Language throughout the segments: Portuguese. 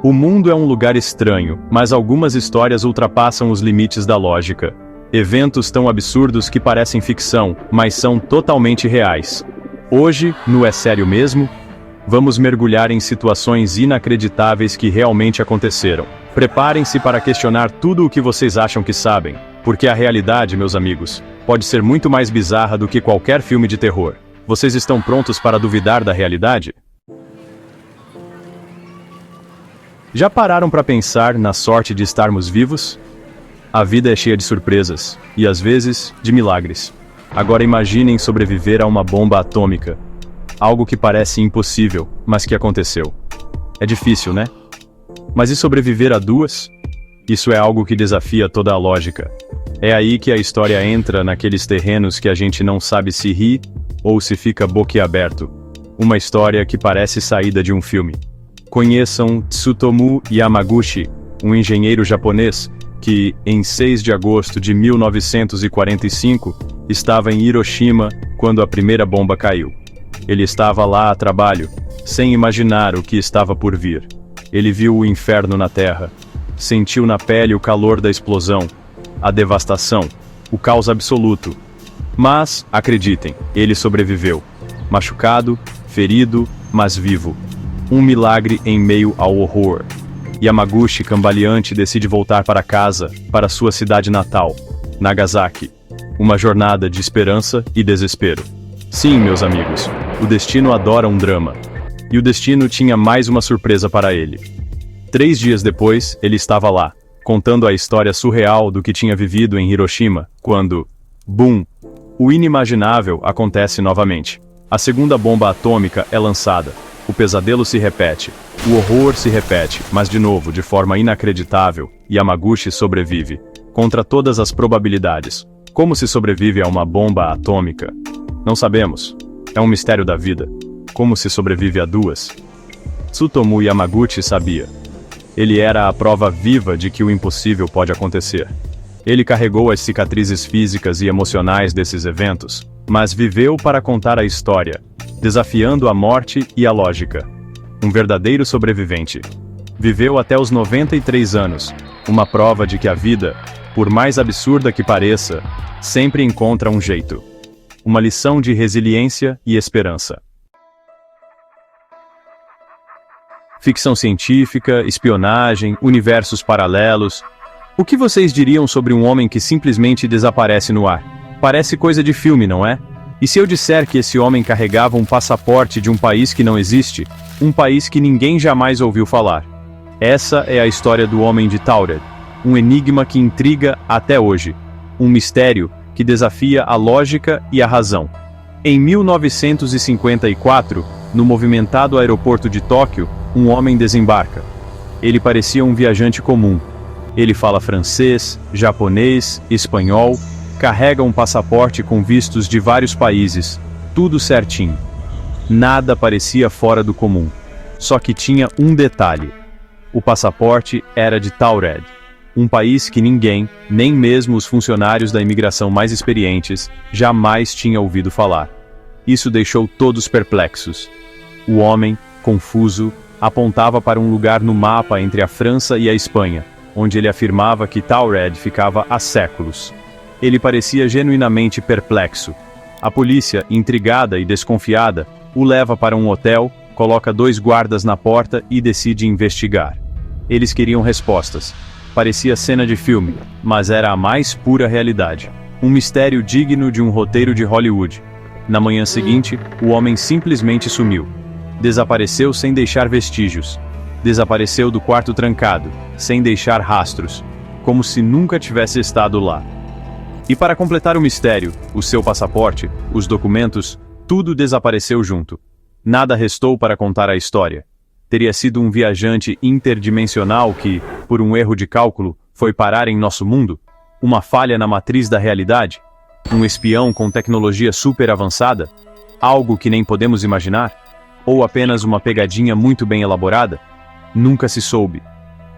O mundo é um lugar estranho, mas algumas histórias ultrapassam os limites da lógica. Eventos tão absurdos que parecem ficção, mas são totalmente reais. Hoje, no É Sério Mesmo? Vamos mergulhar em situações inacreditáveis que realmente aconteceram. Preparem-se para questionar tudo o que vocês acham que sabem, porque a realidade, meus amigos, pode ser muito mais bizarra do que qualquer filme de terror. Vocês estão prontos para duvidar da realidade? Já pararam para pensar na sorte de estarmos vivos? A vida é cheia de surpresas, e às vezes, de milagres. Agora imaginem sobreviver a uma bomba atômica. Algo que parece impossível, mas que aconteceu. É difícil, né? Mas e sobreviver a duas? Isso é algo que desafia toda a lógica. É aí que a história entra naqueles terrenos que a gente não sabe se ri ou se fica boquiaberto. Uma história que parece saída de um filme. Conheçam Tsutomu Yamaguchi, um engenheiro japonês que, em 6 de agosto de 1945, estava em Hiroshima quando a primeira bomba caiu. Ele estava lá a trabalho, sem imaginar o que estava por vir. Ele viu o inferno na terra, sentiu na pele o calor da explosão, a devastação, o caos absoluto. Mas, acreditem, ele sobreviveu. Machucado, ferido, mas vivo. Um milagre em meio ao horror. Yamaguchi, cambaleante, decide voltar para casa, para sua cidade natal, Nagasaki. Uma jornada de esperança e desespero. Sim, meus amigos, o destino adora um drama. E o destino tinha mais uma surpresa para ele. 3 dias depois, ele estava lá, contando a história surreal do que tinha vivido em Hiroshima, quando, BUM! O inimaginável acontece novamente. A segunda bomba atômica é lançada. O pesadelo se repete, o horror se repete, mas de novo, de forma inacreditável, Yamaguchi sobrevive, contra todas as probabilidades. Como se sobrevive a uma bomba atômica? Não sabemos. É um mistério da vida. Como se sobrevive a duas? Tsutomu Yamaguchi sabia. Ele era a prova viva de que o impossível pode acontecer. Ele carregou as cicatrizes físicas e emocionais desses eventos, mas viveu para contar a história, desafiando a morte e a lógica. Um verdadeiro sobrevivente. Viveu até os 93 anos, uma prova de que a vida, por mais absurda que pareça, sempre encontra um jeito. Uma lição de resiliência e esperança. Ficção científica, espionagem, universos paralelos. O que vocês diriam sobre um homem que simplesmente desaparece no ar? Parece coisa de filme, não é? E se eu disser que esse homem carregava um passaporte de um país que não existe, um país que ninguém jamais ouviu falar? Essa é a história do homem de Taured, um enigma que intriga até hoje, um mistério que desafia a lógica e a razão. Em 1954, no movimentado aeroporto de Tóquio, um homem desembarca. Ele parecia um viajante comum. Ele fala francês, japonês, espanhol, carrega um passaporte com vistos de vários países, tudo certinho. Nada parecia fora do comum. Só que tinha um detalhe. O passaporte era de Taured, um país que ninguém, nem mesmo os funcionários da imigração mais experientes, jamais tinha ouvido falar. Isso deixou todos perplexos. O homem, confuso, apontava para um lugar no mapa entre a França e a Espanha, onde ele afirmava que Taured ficava há séculos. Ele parecia genuinamente perplexo. A polícia, intrigada e desconfiada, o leva para um hotel, coloca 2 guardas na porta e decide investigar. Eles queriam respostas. Parecia cena de filme, mas era a mais pura realidade. Um mistério digno de um roteiro de Hollywood. Na manhã seguinte, o homem simplesmente sumiu. Desapareceu sem deixar vestígios. Desapareceu do quarto trancado, sem deixar rastros, como se nunca tivesse estado lá. E para completar o mistério, o seu passaporte, os documentos, tudo desapareceu junto. Nada restou para contar a história. Teria sido um viajante interdimensional que, por um erro de cálculo, foi parar em nosso mundo? Uma falha na matriz da realidade? Um espião com tecnologia super avançada? Algo que nem podemos imaginar? Ou apenas uma pegadinha muito bem elaborada? Nunca se soube.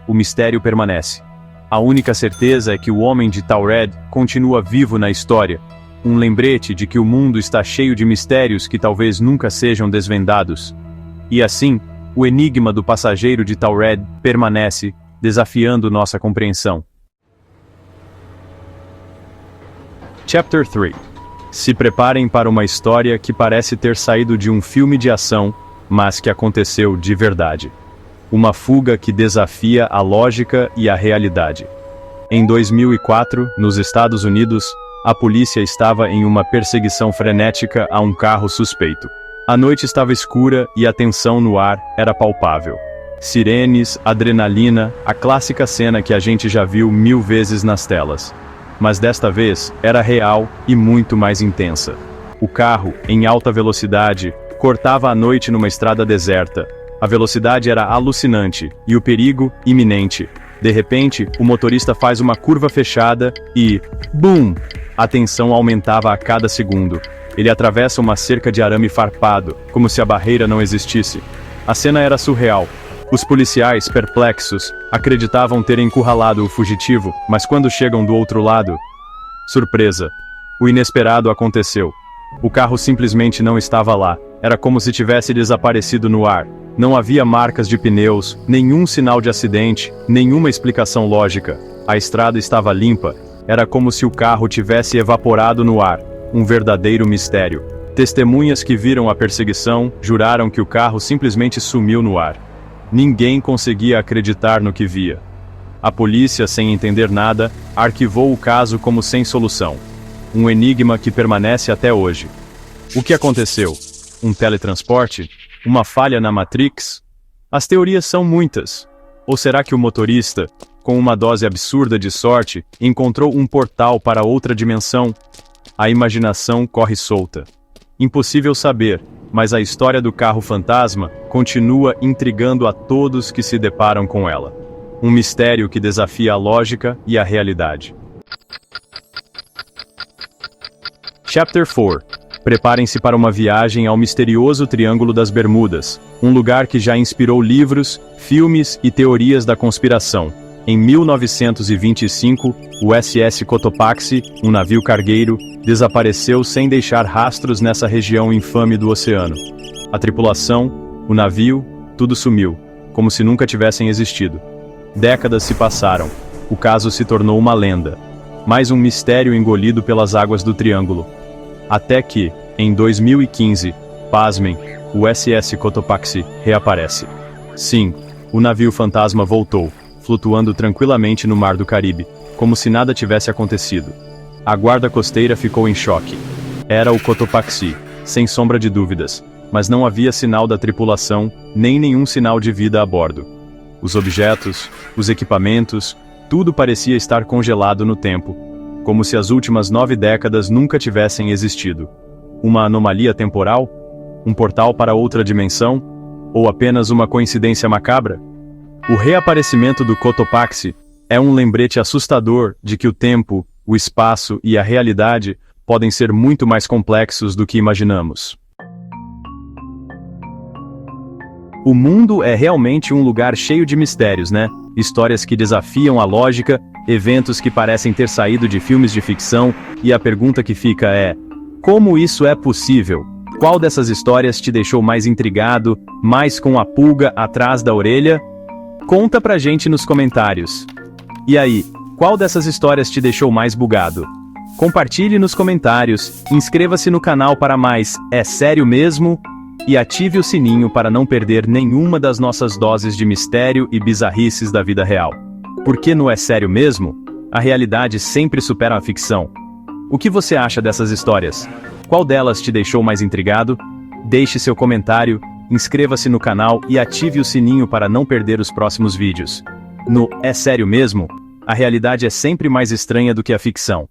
O mistério permanece. A única certeza é que o homem de Taured continua vivo na história, um lembrete de que o mundo está cheio de mistérios que talvez nunca sejam desvendados. E assim, o enigma do passageiro de Taured permanece, desafiando nossa compreensão. Chapter 3. Se preparem para uma história que parece ter saído de um filme de ação, mas que aconteceu de verdade. Uma fuga que desafia a lógica e a realidade. Em 2004, nos Estados Unidos, a polícia estava em uma perseguição frenética a um carro suspeito. A noite estava escura e a tensão no ar era palpável. Sirenes, adrenalina, a clássica cena que a gente já viu 1000 vezes nas telas. Mas desta vez, era real e muito mais intensa. O carro, em alta velocidade, cortava a noite numa estrada deserta. A velocidade era alucinante e o perigo iminente. De repente, o motorista faz uma curva fechada e... BUM! A tensão aumentava a cada segundo. Ele atravessa uma cerca de arame farpado, como se a barreira não existisse. A cena era surreal. Os policiais, perplexos, acreditavam ter encurralado o fugitivo, mas quando chegam do outro lado... Surpresa! O inesperado aconteceu. O carro simplesmente não estava lá. Era como se tivesse desaparecido no ar. Não havia marcas de pneus, nenhum sinal de acidente, nenhuma explicação lógica. A estrada estava limpa. Era como se o carro tivesse evaporado no ar. Um verdadeiro mistério. Testemunhas que viram a perseguição juraram que o carro simplesmente sumiu no ar. Ninguém conseguia acreditar no que via. A polícia, sem entender nada, arquivou o caso como sem solução. Um enigma que permanece até hoje. O que aconteceu? Um teletransporte? Uma falha na Matrix? As teorias são muitas. Ou será que o motorista, com uma dose absurda de sorte, encontrou um portal para outra dimensão? A imaginação corre solta. Impossível saber, mas a história do carro fantasma continua intrigando a todos que se deparam com ela. Um mistério que desafia a lógica e a realidade. Chapter 4. Preparem-se para uma viagem ao misterioso Triângulo das Bermudas, um lugar que já inspirou livros, filmes e teorias da conspiração. Em 1925, o SS Cotopaxi, um navio cargueiro, desapareceu sem deixar rastros nessa região infame do oceano. A tripulação, o navio, tudo sumiu, como se nunca tivessem existido. Décadas se passaram. O caso se tornou uma lenda. Mais um mistério engolido pelas águas do Triângulo. Até que, em 2015, pasmem, o SS Cotopaxi reaparece. Sim, o navio fantasma voltou, flutuando tranquilamente no mar do Caribe, como se nada tivesse acontecido. A guarda costeira ficou em choque. Era o Cotopaxi, sem sombra de dúvidas, mas não havia sinal da tripulação, nem nenhum sinal de vida a bordo. Os objetos, os equipamentos, tudo parecia estar congelado no tempo, como se as últimas 9 décadas nunca tivessem existido. Uma anomalia temporal? Um portal para outra dimensão? Ou apenas uma coincidência macabra? O reaparecimento do Cotopaxi é um lembrete assustador de que o tempo, o espaço e a realidade podem ser muito mais complexos do que imaginamos. O mundo é realmente um lugar cheio de mistérios, né? Histórias que desafiam a lógica, eventos que parecem ter saído de filmes de ficção, e a pergunta que fica é: como isso é possível? Qual dessas histórias te deixou mais intrigado, mais com a pulga atrás da orelha? Conta pra gente nos comentários. E aí, qual dessas histórias te deixou mais bugado? Compartilhe nos comentários, inscreva-se no canal para mais É Sério Mesmo? E ative o sininho para não perder nenhuma das nossas doses de mistério e bizarrices da vida real. Porque no É Sério Mesmo? A realidade sempre supera a ficção. O que você acha dessas histórias? Qual delas te deixou mais intrigado? Deixe seu comentário, inscreva-se no canal e ative o sininho para não perder os próximos vídeos. No É Sério Mesmo? A realidade é sempre mais estranha do que a ficção.